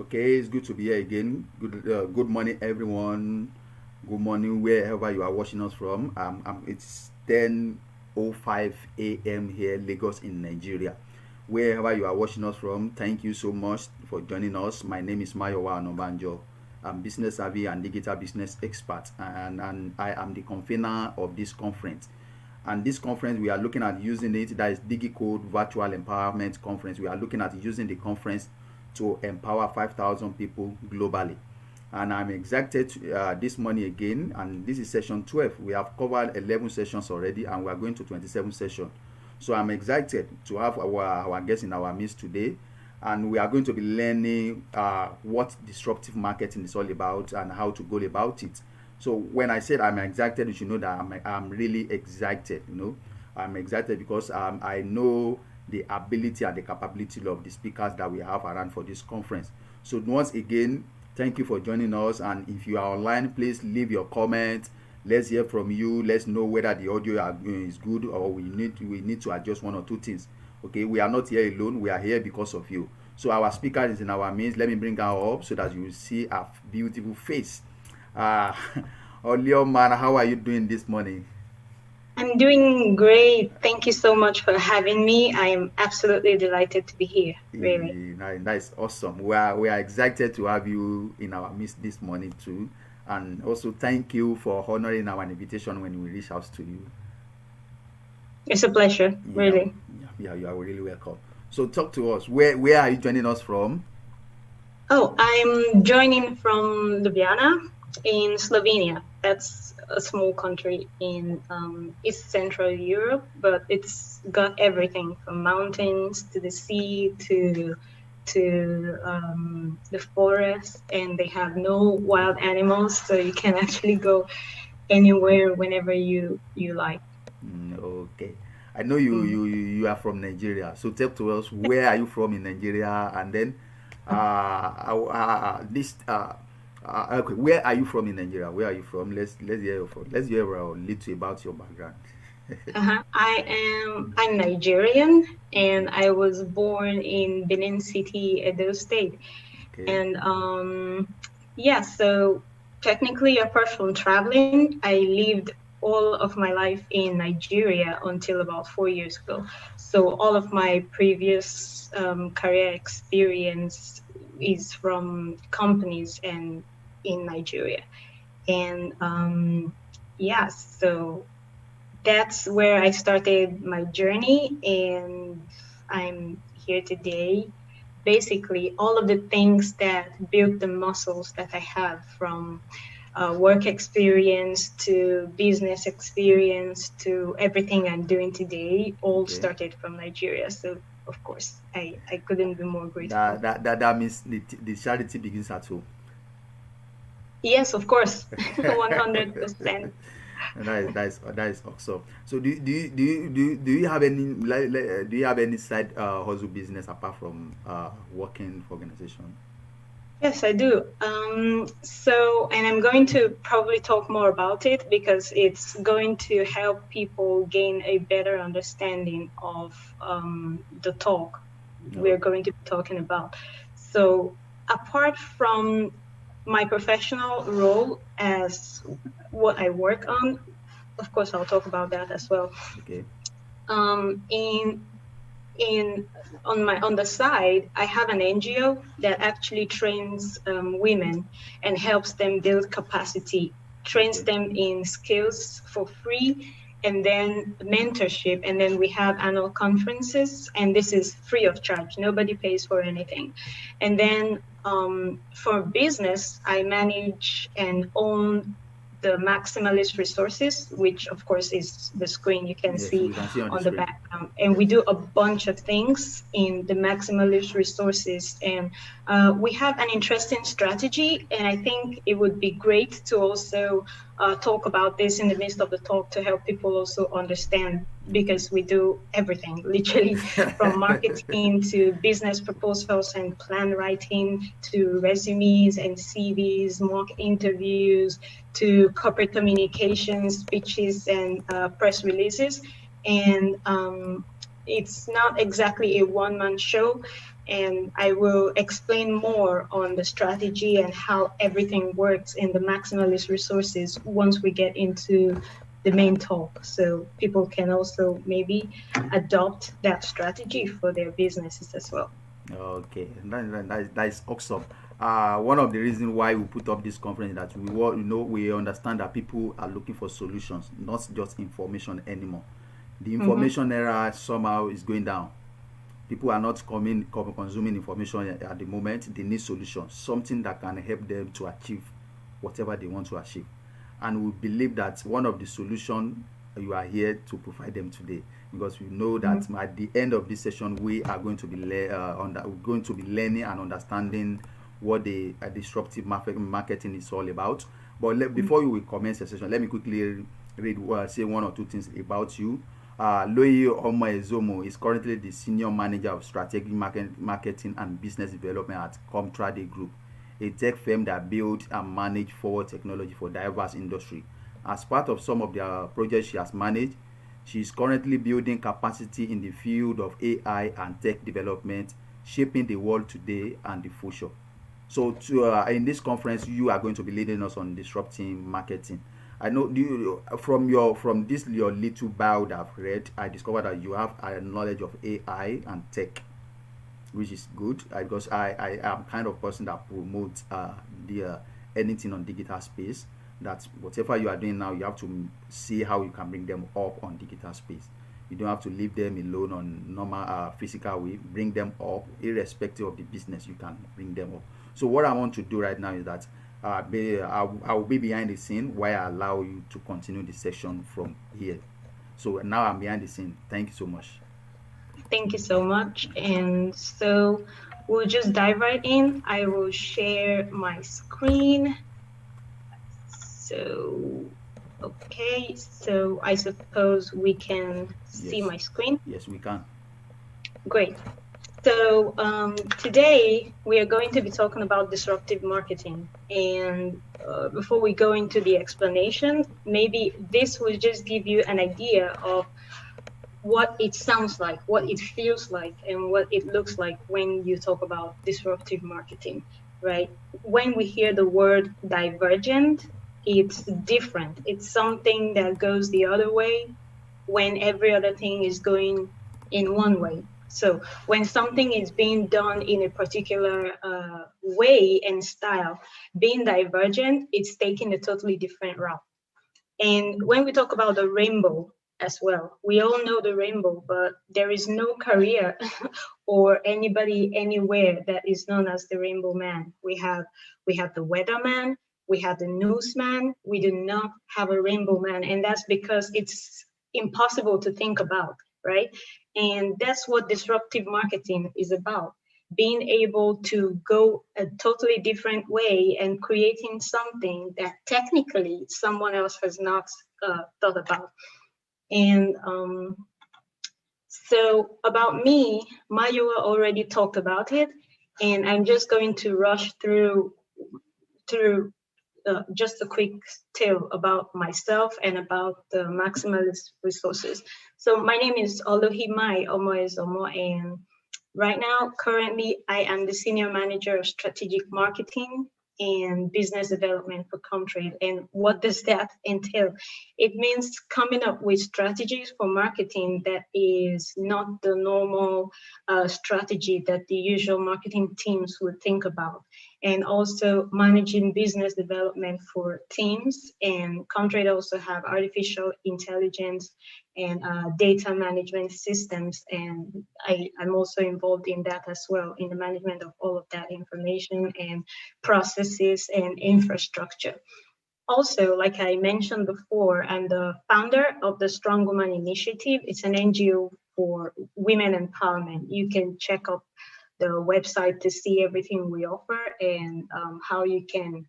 Okay, it's good to be here again. Good morning, everyone. Good morning, wherever you are watching us from. It's 10:05 a.m. here, Lagos in Nigeria. Wherever you are watching us from, thank you so much for joining us. My name is Mayowa Anobanjo. I'm business savvy and digital business expert, and I am the convener of this conference. And this conference, we are looking at using it, that is DigiCode Virtual Empowerment Conference. We are looking at using the conference to empower 5,000 people globally. And I'm excited this morning again, and this is session 12. We have covered 11 sessions already, and we are going to 27 sessions. So I'm excited to have our guests in our midst today, and we are going to be learning what disruptive marketing is all about and how to go about it. So when I said I'm excited, you should know that I'm really excited. I'm excited because I know the ability and the capability of the speakers that we have around for this conference. So once again, thank you for joining us. And if you are online, please leave your comment. Let's hear from you. Let's know whether the audio is good or we need to adjust one or two things. Okay, we are not here alone. We are here because of you. So our speaker is in our midst. Let me bring her up so that you will see a beautiful face. Olio man, how are you doing this morning? I'm doing great. Thank you so much for having me. I am absolutely delighted to be here. Really. That's awesome. We are excited to have you in our midst this morning too. And also thank you for honoring our invitation when we reach out to you. It's a pleasure, really. Yeah, you are really welcome. So talk to us. Where are you joining us from? Oh, I'm joining from Ljubljana in Slovenia. That's a small country in East Central Europe, but it's got everything from mountains to the sea to the forest, and they have no wild animals, so you can actually go anywhere whenever you like. Okay, I know you are from Nigeria, so tell to us, where are you from in Nigeria, and then okay, where are you from in Nigeria? Where are you from? Let's hear a little about your background. I'm Nigerian, and I was born in Benin City, Edo State. Okay. And so technically, apart from traveling, I lived all of my life in Nigeria until about 4 years ago. So all of my previous career experience is from companies and in Nigeria. And so that's where I started my journey, and I'm here today. Basically, all of the things that built the muscles that I have, from work experience to business experience to everything I'm doing today, all started from Nigeria. So, of course, I couldn't be more grateful. That means the charity begins at home. Yes, of course, 100%. That is awesome. So do you have any side hustle business apart from working for organization? Yes, I do. And I'm going to probably talk more about it because it's going to help people gain a better understanding of the talk we're going to be talking about. So apart from my professional role as what I work on, of course, I'll talk about that as well. Okay. On the side, I have an NGO that actually trains women and helps them build capacity, trains them in skills for free, and then mentorship. And then we have annual conferences, and this is free of charge. Nobody pays for anything. And then for business, I manage and own the Maximalist Resources, which of course is the screen you can see on the background. And we do a bunch of things in the Maximalist Resources. And we have an interesting strategy. And I think it would be great to also talk about this in the midst of the talk to help people also understand, because we do everything, literally, from marketing to business proposals and plan writing to resumes and CVs, mock interviews, to corporate communications, speeches, and press releases. And it's not exactly a one-man show. and I will explain more on the strategy and how everything works in the maximalist resources once we get into the main talk. So people can also maybe adopt that strategy for their businesses as well. Okay, that is awesome. One of the reasons why we put up this conference is that we understand that people are looking for solutions, not just information anymore. The information era somehow is going down. People are not consuming information at the moment. They need solutions, something that can help them to achieve whatever they want to achieve. And we believe that one of the solutions you are here to provide them today, because we know that at the end of this session we are going to be learning and understanding what the disruptive marketing is all about. But before we commence the session, let me quickly say one or two things about you. Lohi Omo-Ezemo is currently the Senior Manager of Strategic Marketing and Business Development at Comtrade Group, a tech firm that builds and manages forward technology for diverse industry. As part of some of the projects she has managed, she is currently building capacity in the field of AI and tech development, shaping the world today and the future. So in this conference, you are going to be leading us on disrupting marketing. I know from your little bio that I've read, I discovered that you have a knowledge of AI and tech, which is good, because I am kind of person that promotes the anything on digital space. That whatever you are doing now, you have to see how you can bring them up on digital space. You don't have to leave them alone on normal physical way. Bring them up, irrespective of the business. You can bring them up. So what I want to do right now is that I will be behind the scene while I allow you to continue the session from here. So now I'm behind the scene. Thank you so much. Thank you so much. And so we'll just dive right in. I will share my screen. So, okay, so I suppose we can see my screen. Yes, we can. Great. So today we are going to be talking about disruptive marketing. And before we go into the explanation, maybe this will just give you an idea of what it sounds like, what it feels like, and what it looks like when you talk about disruptive marketing, right? When we hear the word divergent, it's different. It's something that goes the other way when every other thing is going in one way. So when something is being done in a particular way and style, being divergent, it's taking a totally different route. And when we talk about the rainbow as well, we all know the rainbow, but there is no career or anybody anywhere that is known as the rainbow man. We have the weatherman, we have the newsman, we do not have a rainbow man. And that's because it's impossible to think about, right? And that's what disruptive marketing is about. Being able to go a totally different way and creating something that technically someone else has not thought about. And so about me, Mayua already talked about it, and I'm just going to rush through just a quick tale about myself and about the maximalist resources. So my name is Lohi Omo-Ezemo, and right now, currently, I am the Senior Manager of Strategic Marketing and Business Development for Comtrade. And what does that entail? It means coming up with strategies for marketing that is not the normal strategy that the usual marketing teams would think about. And also managing business development for teams. And Comtrade also have artificial intelligence and data management systems. And I'm also involved in that as well, in the management of all of that information and processes and infrastructure. Also, like I mentioned before, I'm the founder of the Strong Woman Initiative. It's an NGO for women empowerment. You can check out the website to see everything we offer and how you can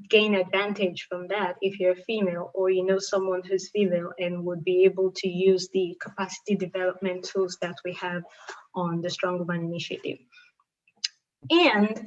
gain advantage from that if you're female or you know someone who's female and would be able to use the capacity development tools that we have on the Strong Woman Initiative. And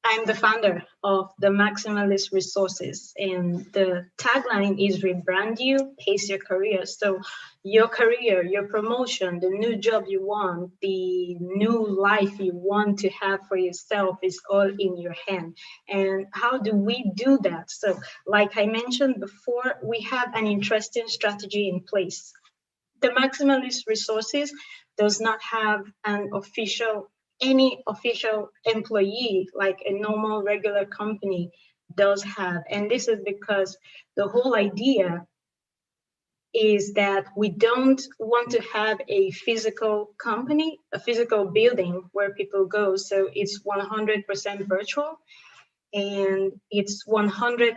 I'm the founder of the Maximalist Resources, and the tagline is rebrand you, pace your career. So, your career, your promotion, the new job you want, the new life you want to have for yourself is all in your hand. And how do we do that? So, like I mentioned before, we have an interesting strategy in place. The Maximalist Resources does not have any official employee like a normal regular company does have. And this is because the whole idea is that we don't want to have a physical company, a physical building where people go. So it's 100% virtual, and it's 100%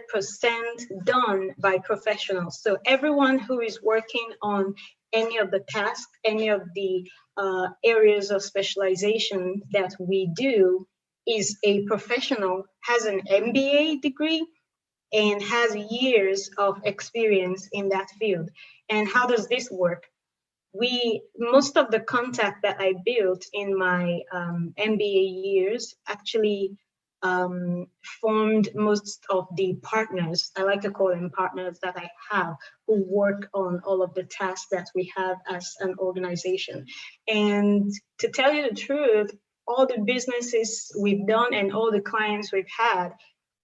done by professionals. So everyone who is working on any of the tasks, any of the areas of specialization that we do is a professional, has an MBA degree, and has years of experience in that field. And how does this work? Most of the contact that I built in my MBA years actually formed most of the partners. I like to call them partners that I have who work on all of the tasks that we have as an organization. And to tell you the truth, all the businesses we've done and all the clients we've had,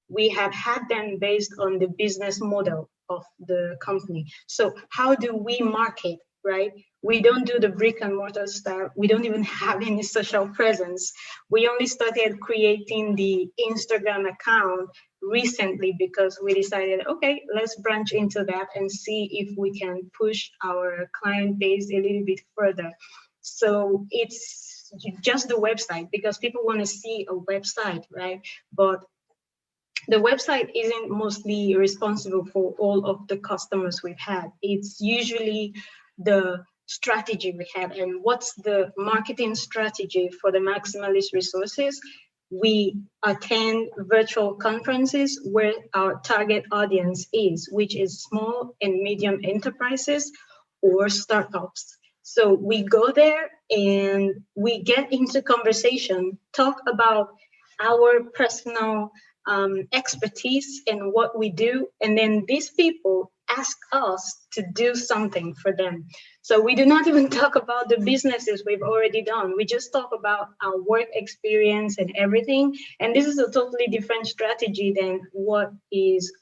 we have had them based on the business model of the company. So how do we market, right? We don't do the brick and mortar style. We don't even have any social presence. We only started creating the Instagram account recently because we decided, okay, let's branch into that and see if we can push our client base a little bit further. So it's just the website because people want to see a website, right? But the website isn't mostly responsible for all of the customers we've had. It's usually the strategy we have. And what's the marketing strategy for the Maximalist Resources? We attend virtual conferences where our target audience is, which is small and medium enterprises or startups. So we go there and we get into conversation, talk about our personal expertise in what we do, and then these people ask us to do something for them. So we do not even talk about the businesses we've already done. We just talk about our work experience and everything. And this is a totally different strategy than what is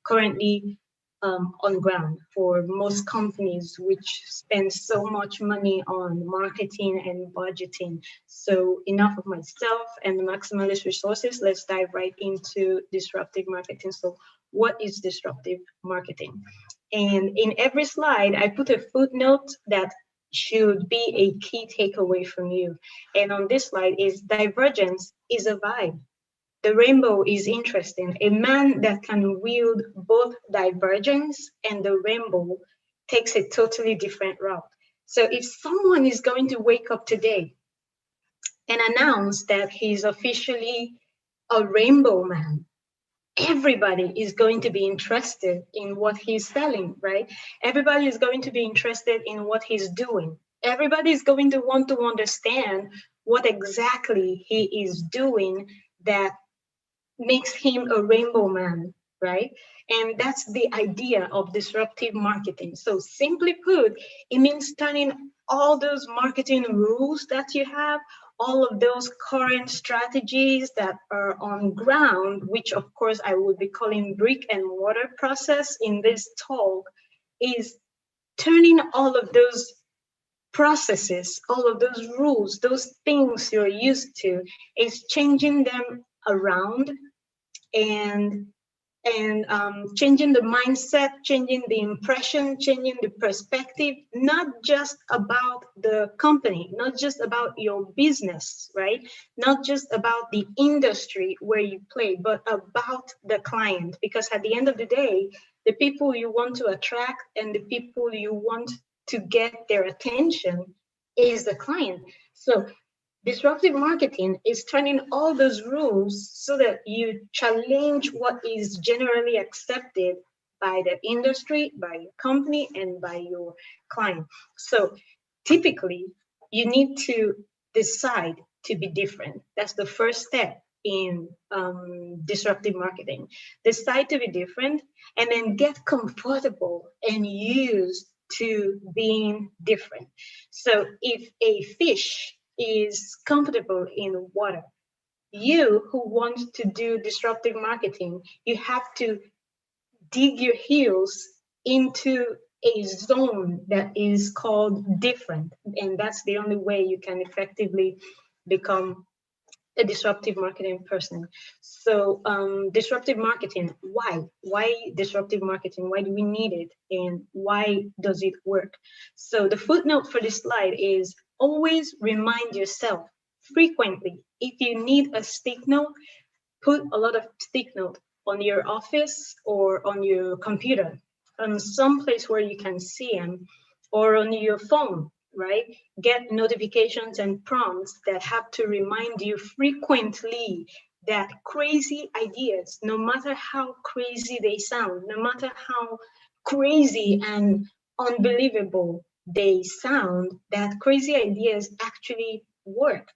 currently on ground for most companies, which spend so much money on marketing and budgeting. So enough of myself and the Maximalist Resources. Let's dive right into disruptive marketing. So what is disruptive marketing? And in every slide, I put a footnote that should be a key takeaway from you. And on this slide is divergence is a vibe. The rainbow is interesting. A man that can wield both divergence and the rainbow takes a totally different route. So if someone is going to wake up today and announce that he's officially a rainbow man, everybody is going to be interested in what he's selling, right? Everybody is going to be interested in what he's doing. Everybody is going to want to understand what exactly he is doing that makes him a rainbow man, right? And that's the idea of disruptive marketing. So simply put, it means turning all those marketing rules that you have, all of those current strategies that are on ground, which of course I would be calling brick and mortar process in this talk, is turning all of those processes, all of those rules, those things you're used to, is changing them around and changing the mindset, changing the impression, changing the perspective, not just about the company, not just about your business, right? Not just about the industry where you play, but about the client. Because at the end of the day, the people you want to attract and the people you want to get their attention is the client. So disruptive marketing is turning all those rules so that you challenge what is generally accepted by the industry, by your company, and by your client. So typically, you need to decide to be different. That's the first step. in disruptive marketing. Decide to be different, and then get comfortable and used to being different. So if a fish is comfortable in water, you who want to do disruptive marketing, you have to dig your heels into a zone that is called different. And that's the only way you can effectively become a disruptive marketing person. So disruptive marketing, why? Why disruptive marketing? Why do we need it? And why does it work? So the footnote for this slide is always remind yourself frequently. If you need a stick note, put a lot of stick note on your office or on your computer, on some place where you can see them, or on your phone, right? Get notifications and prompts that have to remind you frequently that crazy ideas, no matter how crazy they sound, no matter how crazy and unbelievable they sound, that crazy ideas actually work,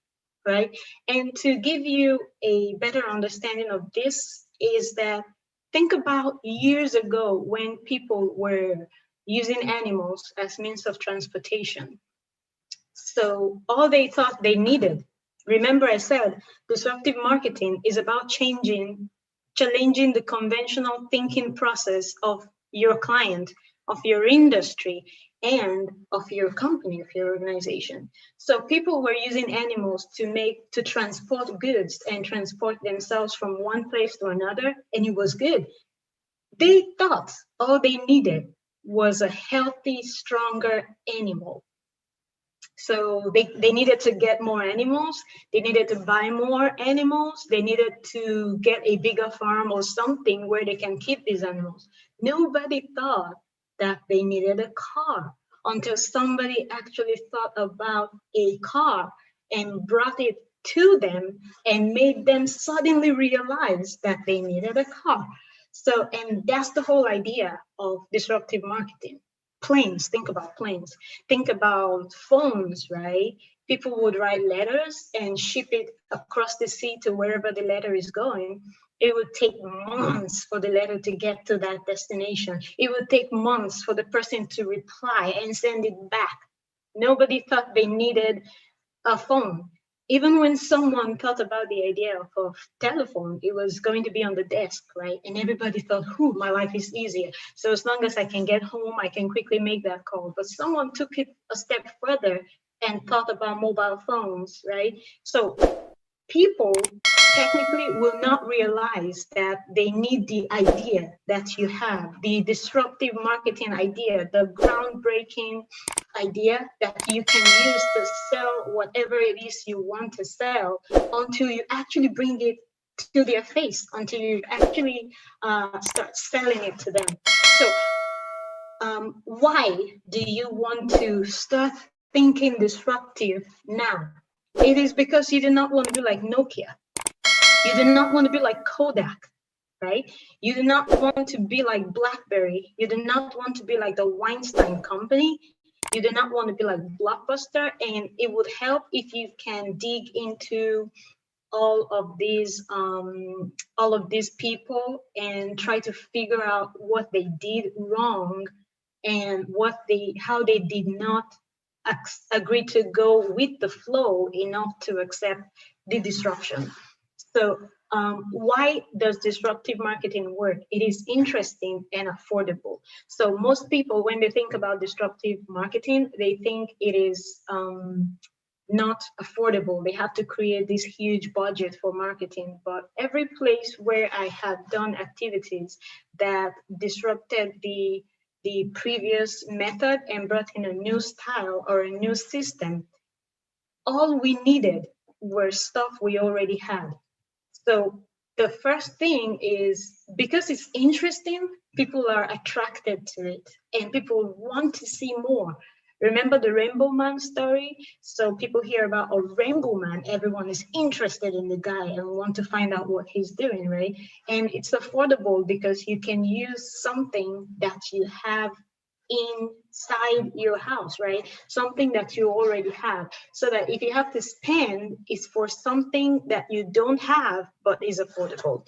right? And to give you a better understanding of this is that think about years ago when people were using animals as means of transportation. So all they thought they needed, remember I said, disruptive marketing is about challenging the conventional thinking process of your client, of your industry, and of your company, of your organization. So people were using animals to transport goods and transport themselves from one place to another, and it was good. They thought all they needed was a healthy, stronger animal. So they needed to get more animals, they needed to buy more animals, they needed to get a bigger farm or something where they can keep these animals. Nobody thought that they needed a car until somebody actually thought about a car and brought it to them and made them suddenly realize that they needed a car. So, and that's the whole idea of disruptive marketing. Planes, think about planes. Think about phones, right? People would write letters and ship it across the sea to wherever the letter is going. It would take months for the letter to get to that destination. It would take months for the person to reply and send it back. Nobody thought they needed a phone. Even when someone thought about the idea of telephone, it was going to be on the desk, right? And everybody thought, my life is easier. So as long as I can get home, I can quickly make that call. But someone took it a step further and thought about mobile phones, right? So people technically will not realize that they need the idea that you have, the disruptive marketing idea, the groundbreaking idea that you can use to sell whatever it is you want to sell until you actually bring it to their face, until you actually start selling it to them. So why do you want to start thinking disruptive now? It is because you do not want to be like Nokia. You do not want to be like Kodak, right? You do not want to be like BlackBerry. You do not want to be like the Weinstein Company. You do not want to be like Blockbuster. And it would help if you can dig into all of these people and try to figure out what they did wrong and how they did not agree to go with the flow enough to accept the disruption. So why does disruptive marketing work? It is interesting and affordable. So most people, when they think about disruptive marketing, they think it is not affordable. They have to create this huge budget for marketing. But every place where I have done activities that disrupted the previous method and brought in a new style or a new system, all we needed were stuff we already had. So the first thing is, because it's interesting, people are attracted to it and people want to see more. Remember the Rainbow Man story? So people hear about a Rainbow Man, everyone is interested in the guy and want to find out what he's doing, right? And it's affordable because you can use something that you have inside your house, right? Something that you already have, so that if you have to spend, it's for something that you don't have but is affordable.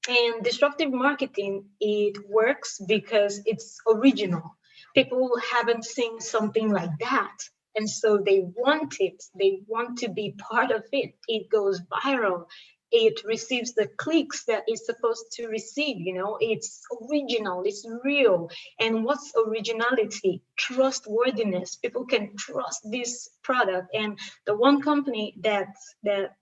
And disruptive marketing, it works because it's original. People haven't seen something like that. And so they want it. They want to be part of it. It goes viral. It receives the clicks that it's supposed to receive. It's original, it's real. And what's originality? Trustworthiness. People can trust this product. And the one company that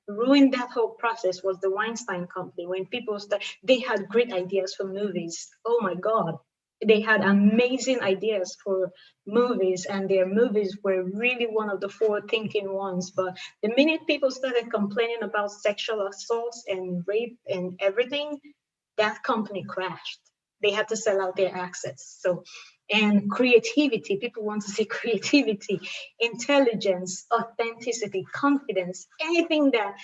ruined that whole process was the Weinstein Company. When people they had great ideas for movies. Oh my God, they had amazing ideas for movies, and their movies were really one of the forward-thinking ones. But the minute people started complaining about sexual assaults and rape and everything, that company crashed. They had to sell out their assets. So, and creativity, people want to see creativity, intelligence, authenticity, confidence, anything that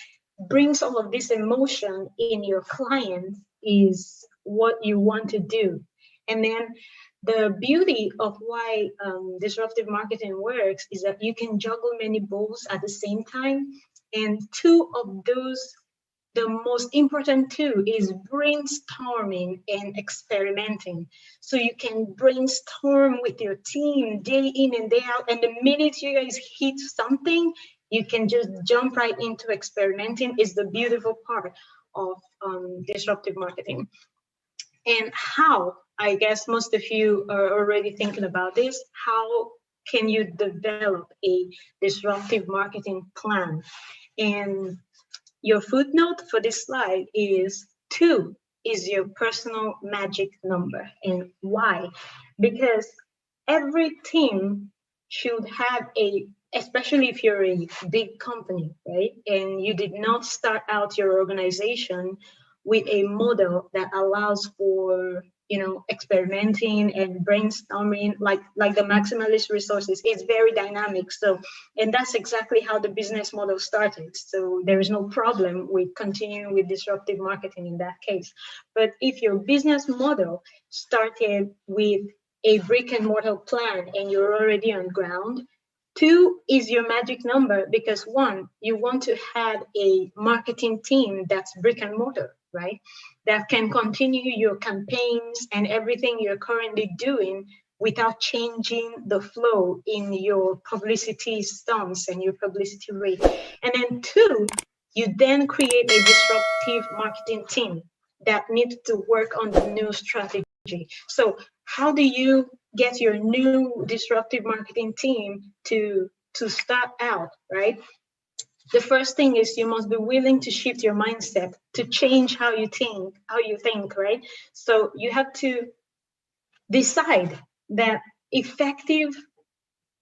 brings all of this emotion in your client is what you want to do. And then the beauty of why disruptive marketing works is that you can juggle many balls at the same time. And two of those, the most important two, is brainstorming and experimenting. So you can brainstorm with your team day in and day out. And the minute you guys hit something, you can just jump right into experimenting. Is the beautiful part of disruptive marketing. And how, I guess most of you are already thinking about this, how can you develop a disruptive marketing plan? And your footnote for this slide is 2 is your personal magic number. And why? Because every team should have especially if you're a big company, right? And you did not start out your organization with a model that allows for experimenting and brainstorming, like the maximalist resources. It's very dynamic. So, and that's exactly how the business model started. So there is no problem with continuing with disruptive marketing in that case. But if your business model started with a brick and mortar plan and you're already on ground, 2 is your magic number, because 1, you want to have a marketing team that's brick and mortar, right? That can continue your campaigns and everything you're currently doing without changing the flow in your publicity stunts and your publicity rate. And then 2, you then create a disruptive marketing team that needs to work on the new strategy. So how do you get your new disruptive marketing team to start out, right? The first thing is you must be willing to shift your mindset, to change how you think, right? So you have to decide that effective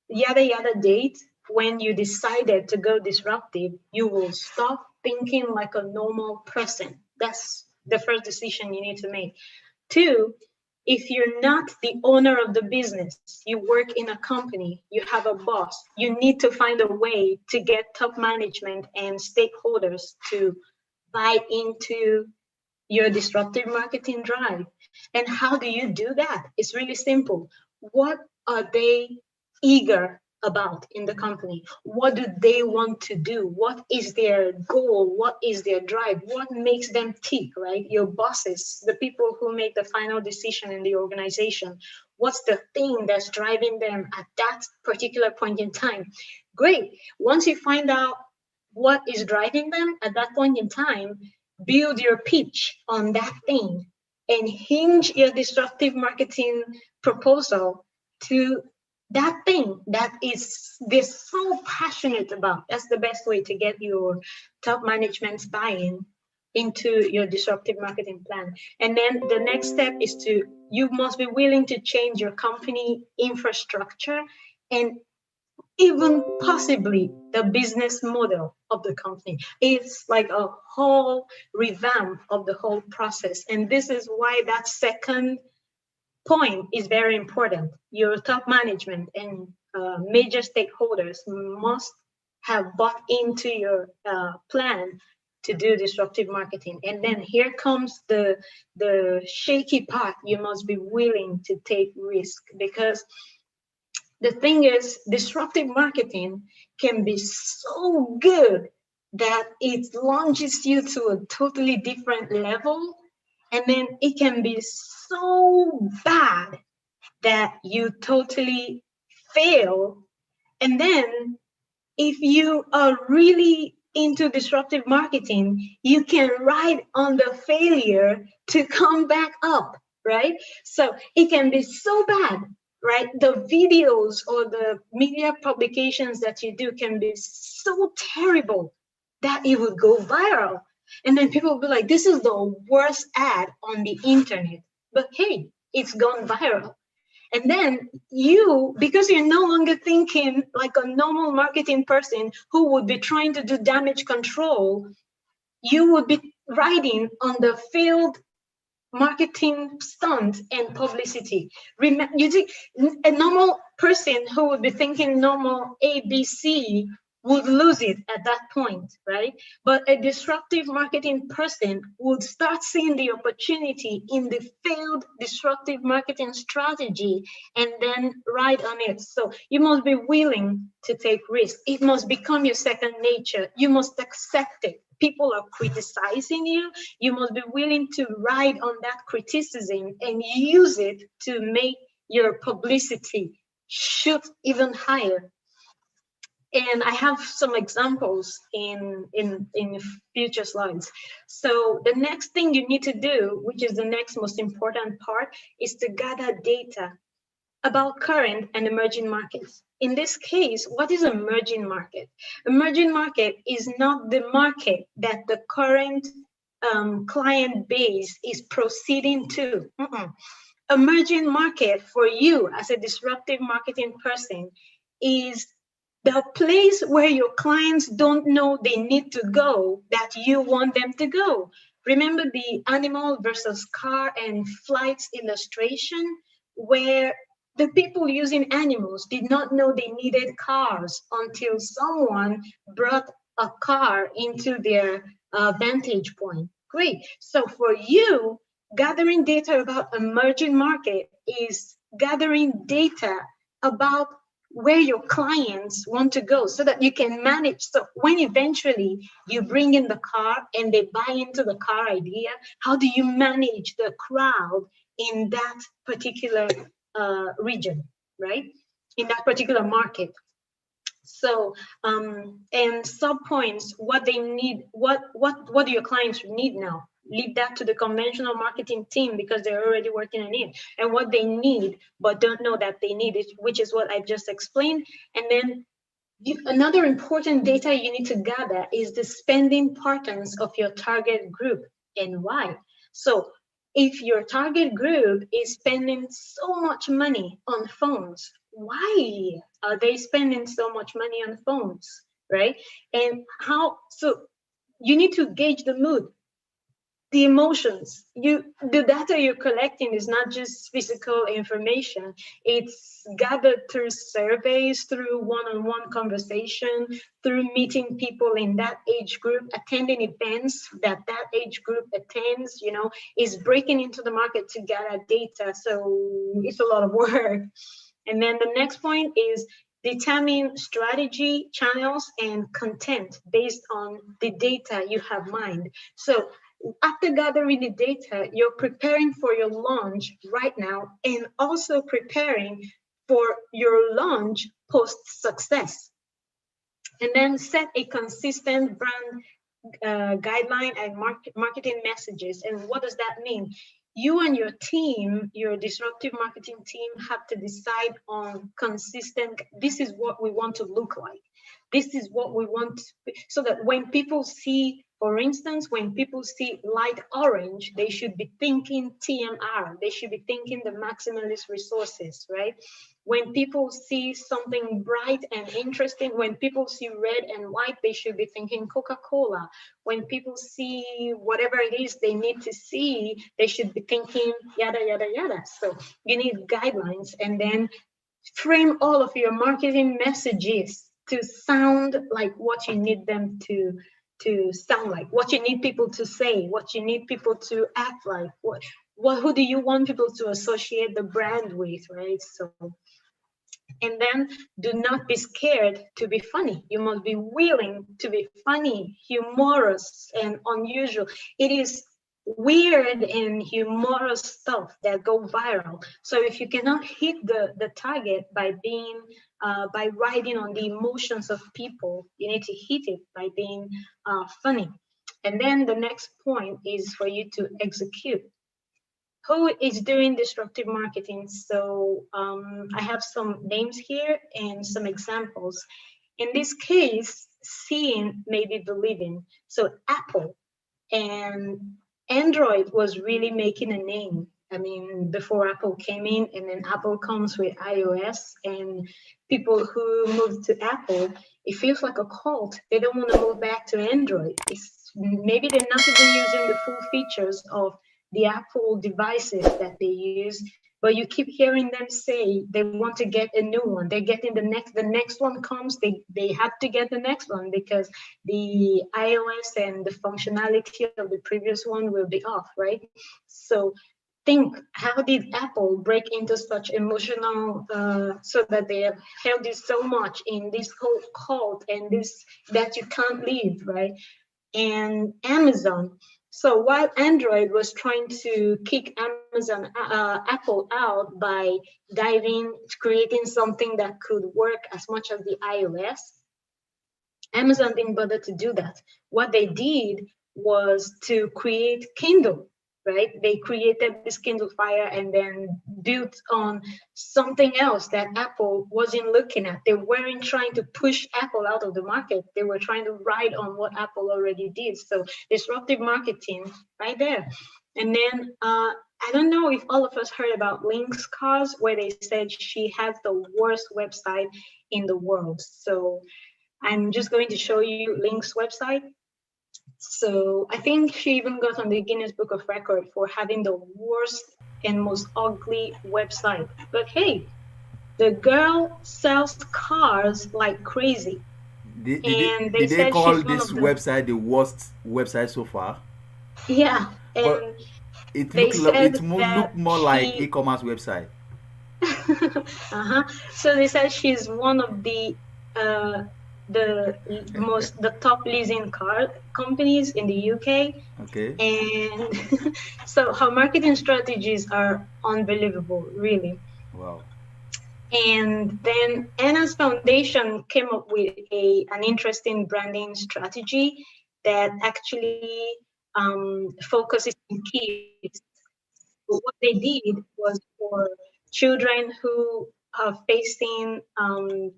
yada yada date, when you decided to go disruptive, you will stop thinking like a normal person. That's the first decision you need to make. 2, if you're not the owner of the business, you work in a company, you have a boss, you need to find a way to get top management and stakeholders to buy into your disruptive marketing drive. And how do you do that? It's really simple. What are they eager about in the company? What do they want to do? What is their goal? What is their drive? What makes them tick, right? Your bosses, the people who make the final decision in the organization, what's the thing that's driving them at that particular point in time? Great. Once you find out what is driving them at that point in time, build your pitch on that thing and hinge your disruptive marketing proposal to that thing that is they're so passionate about. That's the best way to get your top management's buy-in into your disruptive marketing plan. And then the next step is you must be willing to change your company infrastructure and even possibly the business model of the company. It's like a whole revamp of the whole process. And this is why that second point is very important. Your top management and major stakeholders must have bought into your plan to do disruptive marketing. And then here comes the shaky part. You must be willing to take risk, because the thing is, disruptive marketing can be so good that it launches you to a totally different level. And then it can be so bad that you totally fail. And then if you are really into disruptive marketing, you can ride on the failure to come back up, right? So it can be so bad, right? The videos or the media publications that you do can be so terrible that it would go viral. And then people will be like, this is the worst ad on the internet. But hey, it's gone viral. And then you, because you're no longer thinking like a normal marketing person who would be trying to do damage control, you would be riding on the failed marketing stunt and publicity. You see, a normal person who would be thinking normal ABC would lose it at that point, right? But a disruptive marketing person would start seeing the opportunity in the failed disruptive marketing strategy and then ride on it. So you must be willing to take risks. It must become your second nature. You must accept it. People are criticizing you. You must be willing to ride on that criticism and use it to make your publicity shoot even higher. And I have some examples in future slides. So the next thing you need to do, which is the next most important part, is to gather data about current and emerging markets. In this case, what is emerging market? Emerging market is not the market that the current client base is proceeding to. Emerging market for you as a disruptive marketing person is the place where your clients don't know they need to go that you want them to go. Remember the animal versus car and flights illustration, where the people using animals did not know they needed cars until someone brought a car into their vantage point. Great. So for you, gathering data about emerging market is gathering data about where your clients want to go so that you can manage. So when eventually you bring in the car and they buy into the car idea, how do you manage the crowd in that particular region, right? In that particular market. So and sub points, what they need, what do your clients need now? Leave that to the conventional marketing team because they're already working on it, and what they need but don't know that they need it, which is what I just explained. And then another important data you need to gather is the spending patterns of your target group and why. So if your target group is spending so much money on phones, why are they spending so much money on phones, right? And how, so you need to gauge the mood, the emotions. The data you're collecting is not just physical information. It's gathered through surveys, through one-on-one conversation, through meeting people in that age group, attending events that age group attends, is breaking into the market to gather data. So it's a lot of work. And then the next point is determine strategy, channels, and content based on the data you have mined. So after gathering the data, you're preparing for your launch right now and also preparing for your launch post-success. And then set a consistent brand guideline and marketing messages. And what does that mean? You and your team, your disruptive marketing team, have to decide on consistent, this is what we want to look like. This is what we want, so that when people see, for instance, when people see light orange, they should be thinking TMR. They should be thinking the maximalist resources, right? When people see something bright and interesting, when people see red and white, they should be thinking Coca-Cola. When people see whatever it is they need to see, they should be thinking yada, yada, yada. So you need guidelines, and then frame all of your marketing messages to sound like what you need them to to sound like, what you need people to say, what you need people to act like, who do you want people to associate the brand with, right? So, and then do not be scared to be funny. You must be willing to be funny, humorous, and unusual. It is weird and humorous stuff that go viral. So if you cannot hit the target by being by riding on the emotions of people, you need to hit it by being funny. And then the next point is for you to execute. Who is doing disruptive marketing? So I have some names here and some examples. In this case, seeing may be believing. So Apple and Android was really making a name. I mean, before Apple came in, and then Apple comes with iOS, and people who move to Apple, it feels like a cult. They don't want to move back to Android. Maybe they're not even using the full features of the Apple devices that they use, but you keep hearing them say they want to get a new one. They're getting the next one comes, they have to get the next one because the iOS and the functionality of the previous one will be off, right? So think, how did Apple break into such emotional, so that they have held you so much in this whole cult and this that you can't leave, right? And Amazon. So while Android was trying to kick Apple out by creating something that could work as much as the iOS, Amazon didn't bother to do that. What they did was to create Kindle, right? They created this Kindle Fire and then built on something else that Apple wasn't looking at. They weren't trying to push Apple out of the market. They were trying to ride on what Apple already did. So disruptive marketing right there. And then I don't know if all of us heard about Link's Cause, where they said she has the worst website in the world. So I'm just going to show you Link's website. So I think she even got on the Guinness Book of Record for having the worst and most ugly website. But hey, the girl sells cars like crazy. And they Did they said call she's one this of the, website the worst website so far? yeah, But and it they said look that more like she, e-commerce website. uh-huh. So they said she's one of uh, the top leasing car companies in the UK. Okay. And so her marketing strategies are unbelievable, really. Wow. And then Anna's Foundation came up with an interesting branding strategy that actually focuses on kids. So what they did was for children who are facing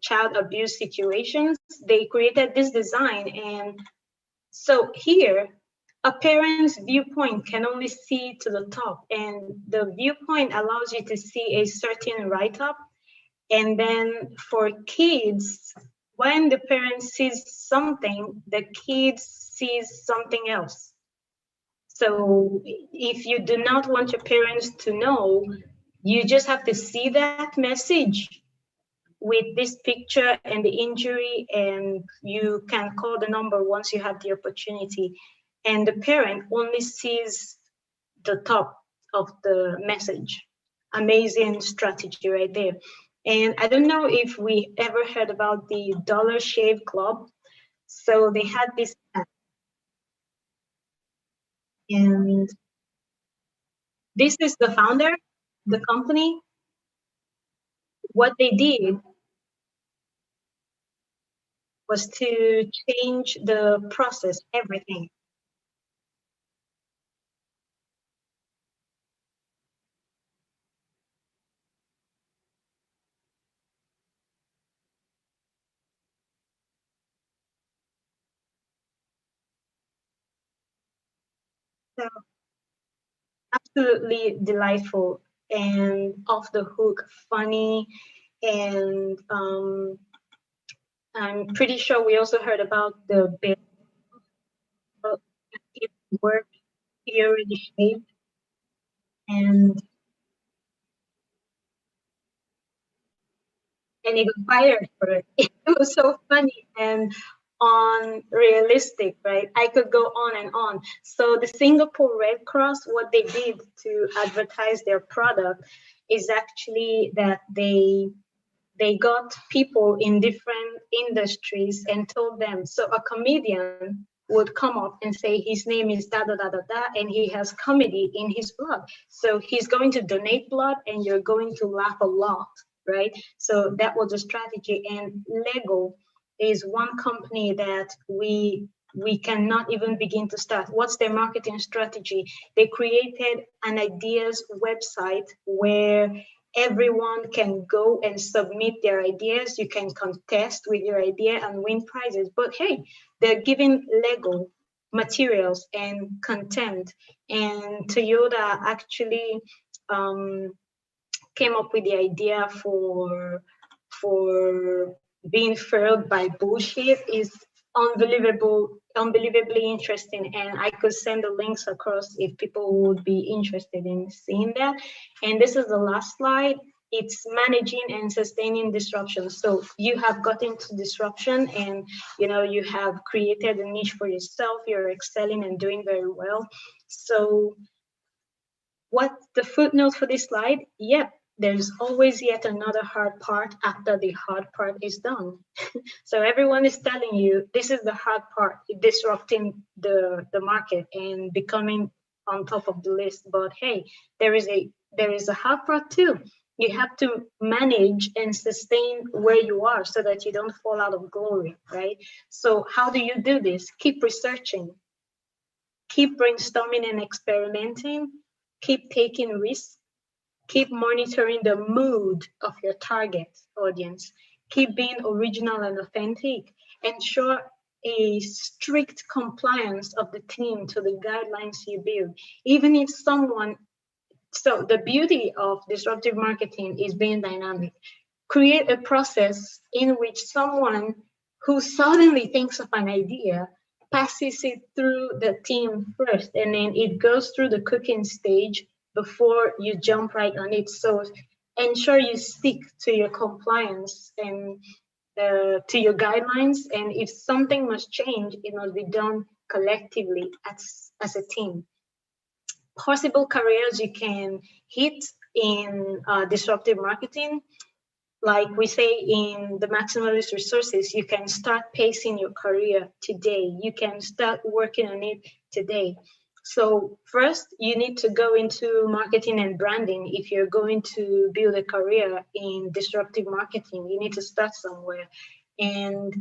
child abuse situations, they created this design. And so here, a parent's viewpoint can only see to the top, and the viewpoint allows you to see a certain write-up. And then for kids, when the parent sees something, the kid sees something else. So if you do not want your parents to know, you just have to see that message with this picture and the injury, and you can call the number once you have the opportunity. And the parent only sees the top of the message. Amazing strategy right there. And I don't know if we ever heard about the Dollar Shave Club. So they had this app, and this is the founder, the company. What they did was to change the process, everything. So absolutely delightful and off the hook, funny, and I'm pretty sure we also heard about the bill work he already shaved, and he got fired for it. It was so funny, and unrealistic, right? I could go on and on. So the Singapore Red Cross, what they did to advertise their product is actually that they got people in different industries and told them. So a comedian would come up and say his name is da da da da da, and he has comedy in his blood. So he's going to donate blood, and you're going to laugh a lot, right? So that was a strategy. And Lego is one company that we cannot even begin to start. What's their marketing strategy? They created an ideas website where everyone can go and submit their ideas. You can contest with your idea and win prizes. But hey, they're giving Lego materials and content. And Toyota actually came up with the idea for being furled by bullshit is unbelievably interesting. And I could send the links across if people would be interested in seeing that. And this is the last slide. It's managing and sustaining disruption. So you have gotten to disruption, and you have created a niche for yourself. You're excelling and doing very well. So what's the footnote for this slide? Yep, there's always yet another hard part after the hard part is done. So everyone is telling you this is the hard part, disrupting the market and becoming on top of the list. But hey, there is a hard part too. You have to manage and sustain where you are so that you don't fall out of glory, right? So how do you do this? Keep researching, keep brainstorming and experimenting, keep taking risks, keep monitoring the mood of your target audience, keep being original and authentic, ensure a strict compliance of the team to the guidelines you build. Even if so the beauty of disruptive marketing is being dynamic. Create a process in which someone who suddenly thinks of an idea passes it through the team first, and then it goes through the cooking stage before you jump right on it. So ensure you stick to your compliance and to your guidelines. And if something must change, it must be done collectively as a team. Possible careers you can hit in disruptive marketing. Like we say in the Maximalist Resources, you can start pacing your career today. You can start working on it today. So first, you need to go into marketing and branding. If you're going to build a career in disruptive marketing, you need to start somewhere. And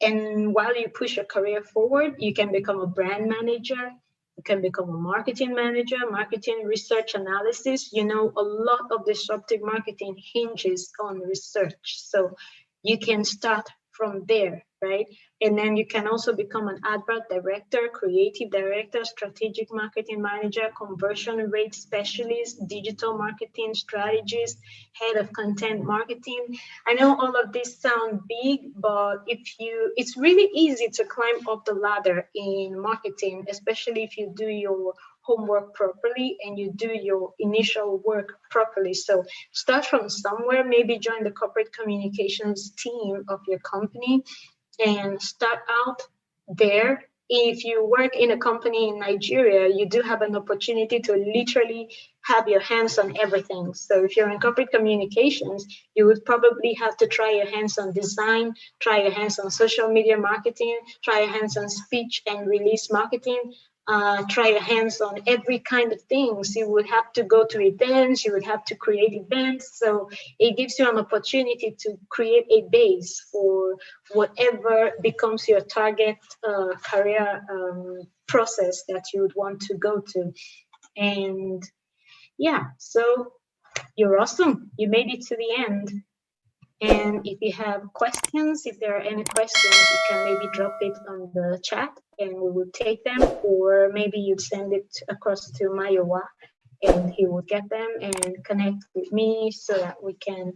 while you push your career forward, you can become a brand manager. You can become a marketing manager, marketing research analysis. A lot of disruptive marketing hinges on research. So you can start from there, right? And then you can also become an advert director, creative director, strategic marketing manager, conversion rate specialist, digital marketing strategist, head of content marketing. I know all of these sound big, but it's really easy to climb up the ladder in marketing, especially if you do your homework properly and you do your initial work properly. So start from somewhere, maybe join the corporate communications team of your company and start out there. If you work in a company in Nigeria, you do have an opportunity to literally have your hands on everything. So if you're in corporate communications, you would probably have to try your hands on design, try your hands on social media marketing, try your hands on speech and release marketing, try your hands on every kind of things. You would have to go to events, you would have to create events. So it gives you an opportunity to create a base for whatever becomes your target career process that you would want to go to. And yeah, so you're awesome. You made it to the end. And if you have questions, if there are any questions, you can maybe drop it on the chat and we will take them, or maybe you'd send it across to Mayowa and he will get them and connect with me so that we can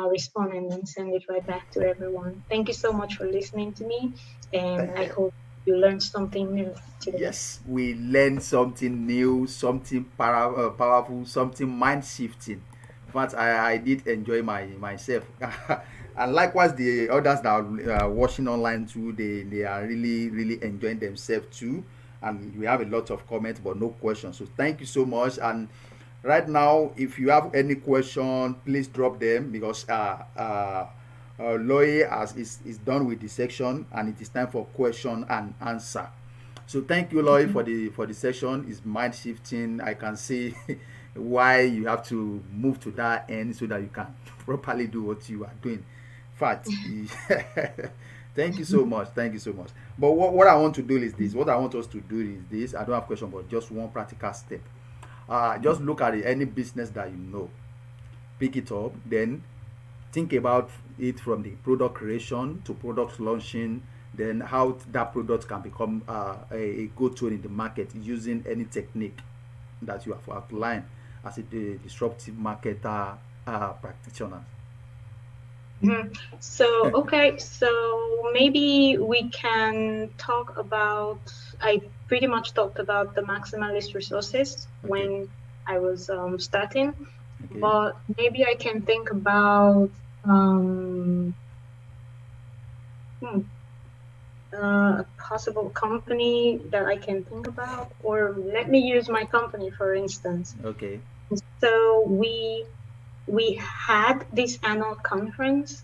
respond and then send it right back to everyone. Thank you so much for listening to me, and I hope you learned something new today. Yes, we learned something new, something powerful, something mind shifting. But I did enjoy myself. And likewise, the others that are watching online too, they are really really enjoying themselves too. And we have a lot of comments, but no questions. So thank you so much. And right now, if you have any question, please drop them, because Lohi is done with the section, and it is time for question and answer. So thank you, Lohi, for the session. It's mind shifting. I can see why you have to move to that end so that you can properly do what you are doing. In fact, thank you so much. Thank you so much. But what I want to do is this. What I want us to do is this. I don't have question, but just one practical step. Just look at it, any business that you know, pick it up, then think about it from the product creation to product launching, then how that product can become a go-to in the market using any technique that you have outlined as a disruptive marketer practitioner. So, okay, so maybe we can talk about, I pretty much talked about the maximalist resources when I was starting, but maybe I can think about a possible company that I can think about, or let me use my company for instance. Okay. So we had this annual conference,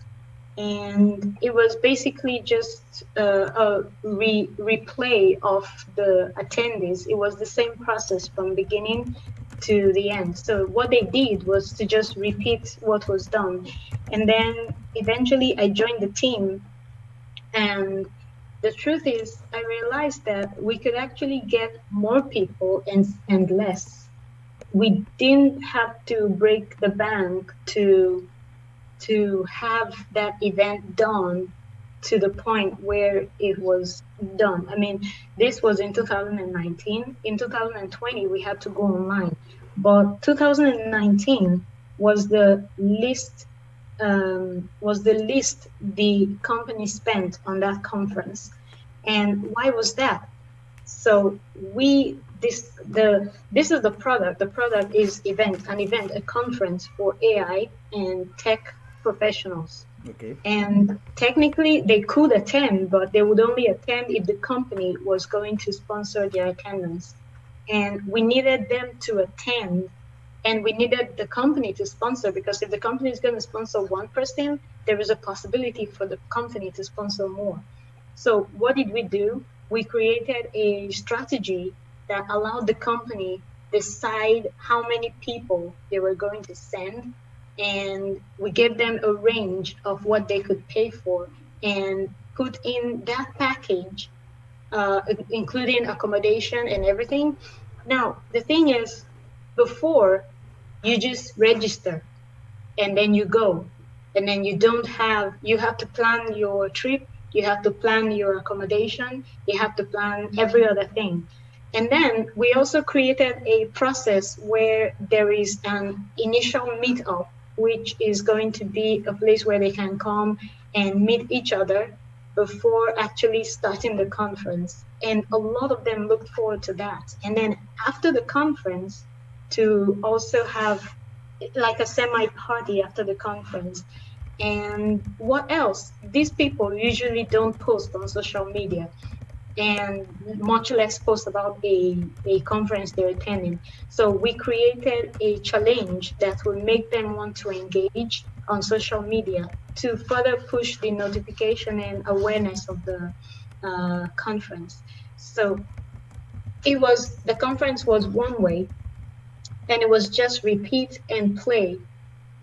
and it was basically just a replay of the attendees. It was the same process from beginning to the end. So what they did was to just repeat what was done. And then eventually I joined the team, and the truth is I realized that we could actually get more people and less. We didn't have to break the bank to have that event done to the point where it was done. I mean, this was in 2019. In 2020, we had to go online, but 2019 was the least the company spent on that conference. And why was that? So this is the product. The product is a conference for AI and tech professionals. Okay. And technically they could attend, but they would only attend if the company was going to sponsor their attendance. And we needed them to attend, and we needed the company to sponsor, because if the company is going to sponsor one person, there is a possibility for the company to sponsor more. So what did we do? We created a strategy that allowed the company decide how many people they were going to send, and we gave them a range of what they could pay for, and put in that package, including accommodation and everything. Now, the thing is, before, you just register and then you go, and then you have to plan your trip, you have to plan your accommodation, you have to plan every other thing. And then we also created a process where there is an initial meetup, which is going to be a place where they can come and meet each other before actually starting the conference. And a lot of them looked forward to that. And then after the conference, to also have like a semi-party after the conference. And what else? These people usually don't post on social media, and much less post about a conference they're attending. So we created a challenge that will make them want to engage on social media to further push the notification and awareness of the conference. So the conference was one way, and it was just repeat and play.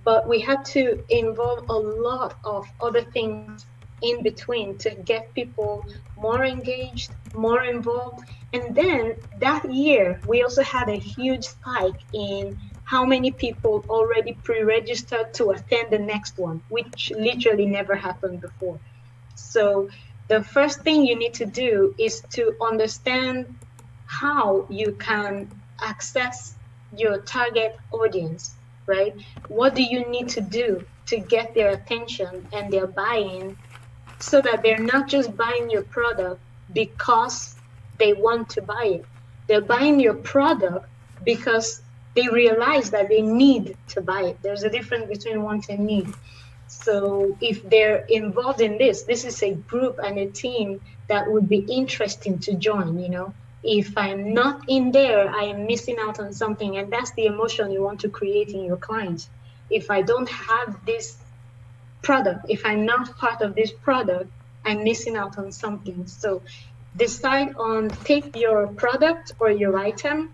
But we had to involve a lot of other things in between to get people more engaged, more involved. And then that year, we also had a huge spike in how many people already pre-registered to attend the next one, which literally never happened before. So the first thing you need to do is to understand how you can access your target audience, right? What do you need to do to get their attention and their buy-in, so that they're not just buying your product because they want to buy it. They're buying your product because they realize that they need to buy it. There's a difference between want and need. So if they're involved in this is a group and a team that would be interesting to join, you know. If I'm not in there, I am missing out on something. And that's the emotion you want to create in your clients. If I don't have this product, if I'm not part of this product, I'm missing out on something. So decide on, take your product or your item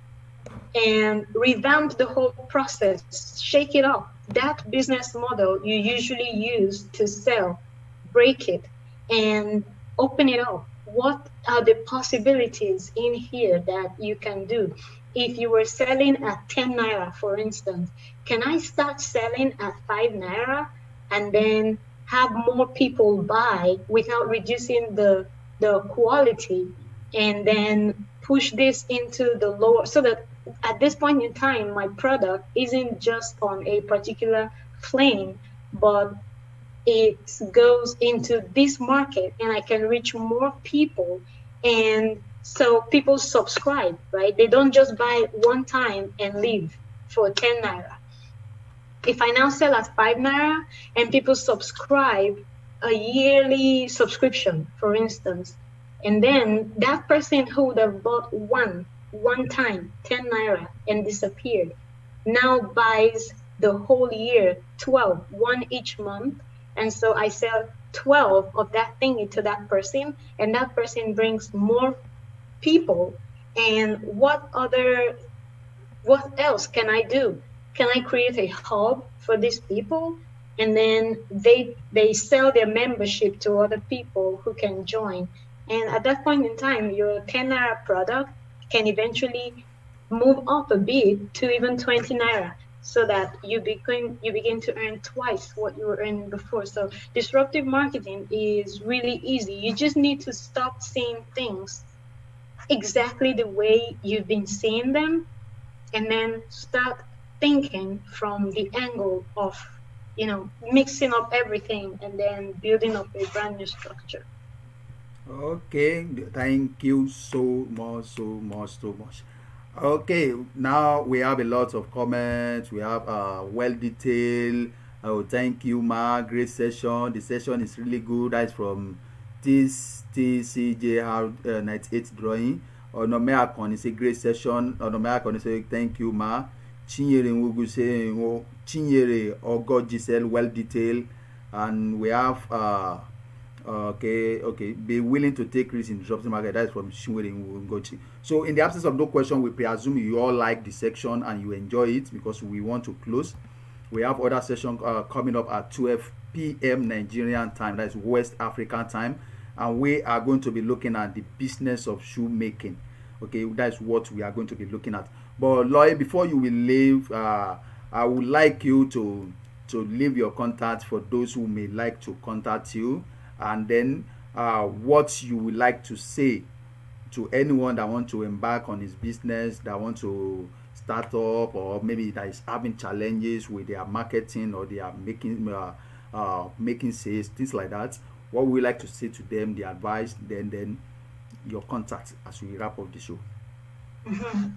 and revamp the whole process, shake it up. That business model you usually use to sell, break it and open it up. What are the possibilities in here that you can do? If you were selling at 10 naira, for instance, can I start selling at 5 naira and then have more people buy without reducing the quality, and then push this into the lower, so that at this point in time, my product isn't just on a particular plane, but it goes into this market and I can reach more people. And so people subscribe, right? They don't just buy one time and leave for 10 naira. If I now sell at 5 naira and people subscribe, a yearly subscription, for instance, and then that person who would have bought one time 10 naira and disappeared now buys the whole year 12, one each month. And so I sell 12 of that thing to that person, and that person brings more people. And what else can I do? Can I create a hub for these people? And then they sell their membership to other people who can join. And at that point in time, your 10 naira product can eventually move up a bit to even 20 naira, so that you begin to earn twice what you were earning before. So disruptive marketing is really easy. You just need to stop seeing things exactly the way you've been seeing them, and then start thinking from the angle of, you know, mixing up everything and then building up a brand new structure. Okay, thank you so much, so much, so much. Okay, now we have a lot of comments. We have well detailed. Oh, thank you, Ma. Great session. The session is really good. That's from this TCJR 98 drawing. Onome Akon is a great session. Onome Akon say thank you, Ma. Chinyere Ngugu say Chinyere Ogo Giselle, well detailed. And we have okay. Be willing to take risks in disruptive market. That is from Shinwere Ngochi. So, in the absence of no question, we presume you all like the section and you enjoy it, because we want to close. We have other session coming up at 12 p.m. Nigerian time. That is West African time, and we are going to be looking at the business of shoemaking. Okay, that is what we are going to be looking at. But Loy, before you will leave, I would like you to leave your contact for those who may like to contact you, and then what you would like to say to anyone that want to embark on his business, that want to start up, or maybe that is having challenges with their marketing, or they are making sales, things like that. What would you like to say to them, the advice, then your contact as we wrap up the show? Mm-hmm.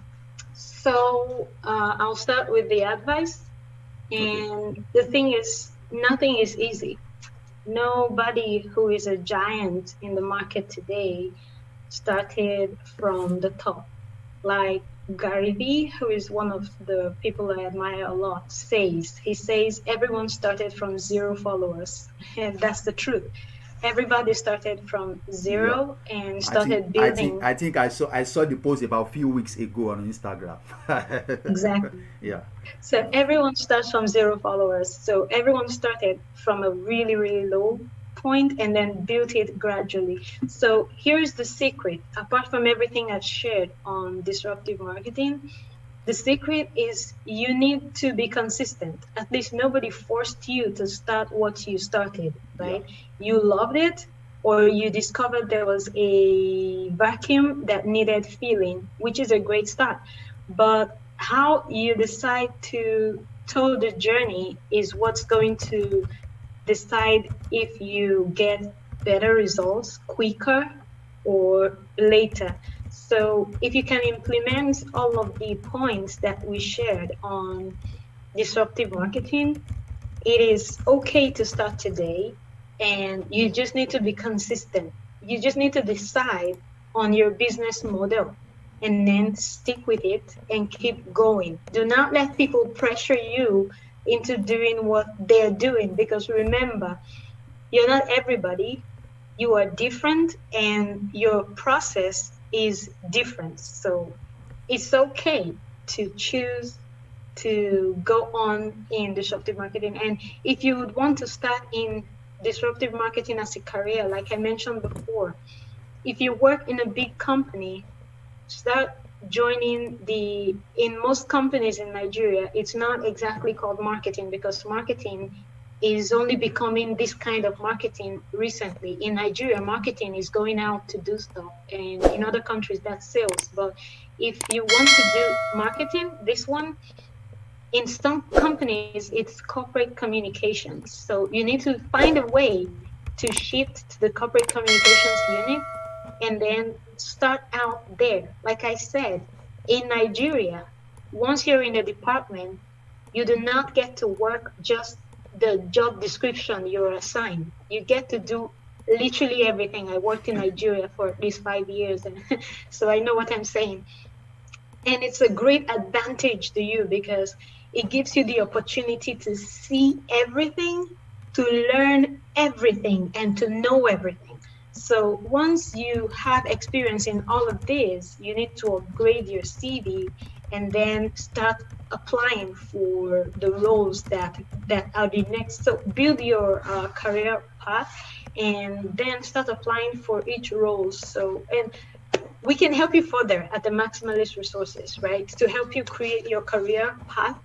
So I'll start with the advice. And okay. The thing is, nothing is easy. Nobody who is a giant in the market today started from the top. Like Gary Vee, who is one of the people I admire a lot, says everyone started from 0 followers. And that's the truth. Everybody started from 0 and started building. I think I saw the post about a few weeks ago on Instagram. Exactly. Yeah. So everyone starts from 0 followers. So everyone started from a really, really low point and then built it gradually. So here's the secret. Apart from everything I've shared on disruptive marketing, the secret is you need to be consistent. At least nobody forced you to start what you started, right? Yeah. You loved it, or you discovered there was a vacuum that needed filling, which is a great start. But how you decide to tow the journey is what's going to decide if you get better results quicker or later. So if you can implement all of the points that we shared on disruptive marketing, It is okay to start today, and you just need to be consistent. You just need to decide on your business model and then stick with it and keep going. Do not let people pressure you into doing what they're doing, because remember, you're not everybody. You are different and your process is different. So it's okay to choose to go on in disruptive marketing. And if you would want to start in disruptive marketing as a career, like I mentioned before, if you work in a big company, start joining in most companies in Nigeria, it's not exactly called marketing, because marketing is only becoming this kind of marketing recently. In Nigeria, marketing is going out to do stuff, and in other countries, that's sales. But if you want to do marketing, this one, in some companies, it's corporate communications. So you need to find a way to shift to the corporate communications unit and then start out there. Like I said, in Nigeria, once you're in the department, you do not get to work just the job description you're assigned. You get to do literally everything. I worked in Nigeria for at least 5 years, and so I know what I'm saying. And it's a great advantage to you because it gives you the opportunity to see everything, to learn everything, and to know everything. So once you have experience in all of this, you need to upgrade your CV and then start applying for the roles that are the next. So build your career path and then start applying for each role. So, and we can help you further at the Maximalist Resources, right? To help you create your career path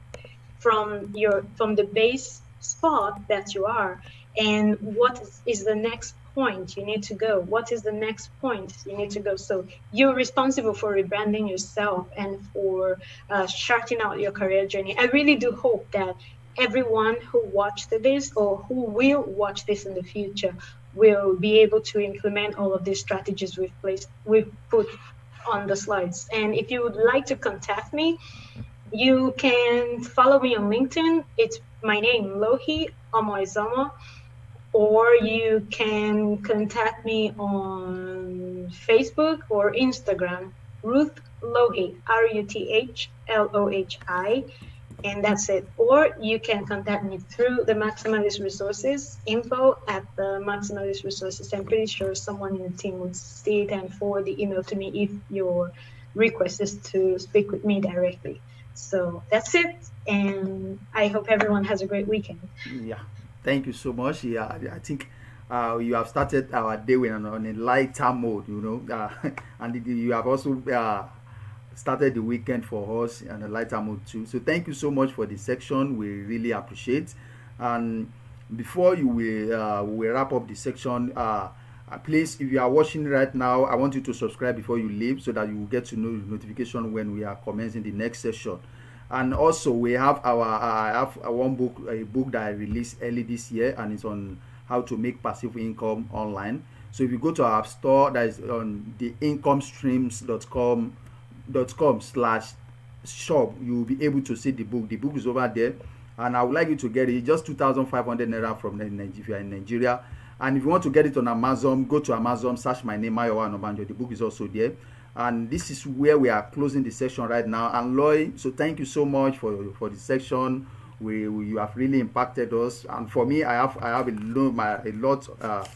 from the base spot that you are, and what is the next point you need to go. What is the next point you need to go? So you're responsible for rebranding yourself and for charting out your career journey. I really do hope that everyone who watched this or who will watch this in the future will be able to implement all of these strategies we've put on the slides. And if you would like to contact me, you can follow me on LinkedIn. It's my name, Lohi Omo-Ezemo, or you can contact me on Facebook or Instagram, Ruth Lohi, Ruthlohi, and that's it. Or you can contact me through the Maximalist Resources, info at the Maximalist Resources. I'm pretty sure someone in the team would see it and forward the email to me if your request is to speak with me directly. So that's it, and I hope everyone has a great weekend. Yeah, thank you so much. Yeah, I think you have started our day with on a lighter mode, and you have also started the weekend for us on a lighter mode too. So thank you so much for the section. We really appreciate. And before we wrap up the section, please, if you are watching right now, I want you to subscribe before you leave so that you will get to know the notification when we are commencing the next session. And also we have I have a book that I released early this year, and it's on how to make passive income online. So if you go to our store, that is on the incomestreams.com/shop, you will be able to see the book. The book is over there, and I would like you to get it. It's just 2,500 naira from Nigeria, if you are in Nigeria. And if you want to get it on Amazon, go to Amazon, search my name, Mayowa Nobanjo. The book is also there. And this is where we are closing the section right now. And Loy, so thank you so much for the section. You have really impacted us. And for me, I have a lot that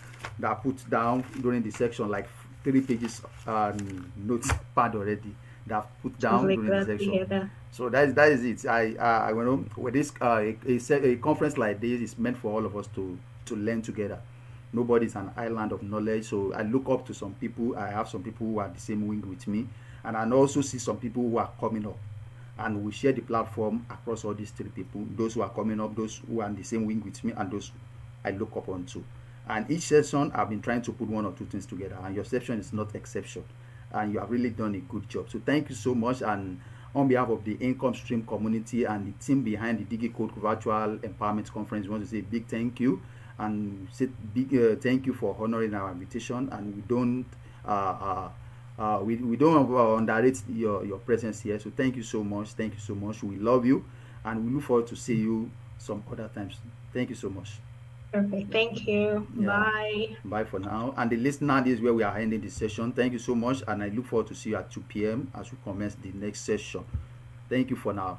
I put down during the section, like 3 pages notepad already that I've put down during the section. So that is it. I with this a conference like this is meant for all of us to learn together. Nobody's an island of knowledge. So I look up to some people. I have some people who are the same wing with me, and I also see some people who are coming up, and we share the platform across all these 3 people: those who are coming up, those who are in the same wing with me, and those I look up onto. And each session I've been trying to put 1 or 2 things together, and your session is not exception, and you have really done a good job. So thank you so much. And on behalf of the Income Stream community and the team behind the DigiCode Virtual Empowerment Conference, we want to say a big thank you, and say big thank you for honoring our invitation. And we don't underrate your presence here. So thank you so much. We love you, and we look forward to see you some other times. Thank you so much. Okay, thank you. Yeah. Bye. Bye for now. And the listener, this is where we are ending the session. Thank you so much, and I look forward to see you at 2 p.m. as we commence the next session. Thank you for now.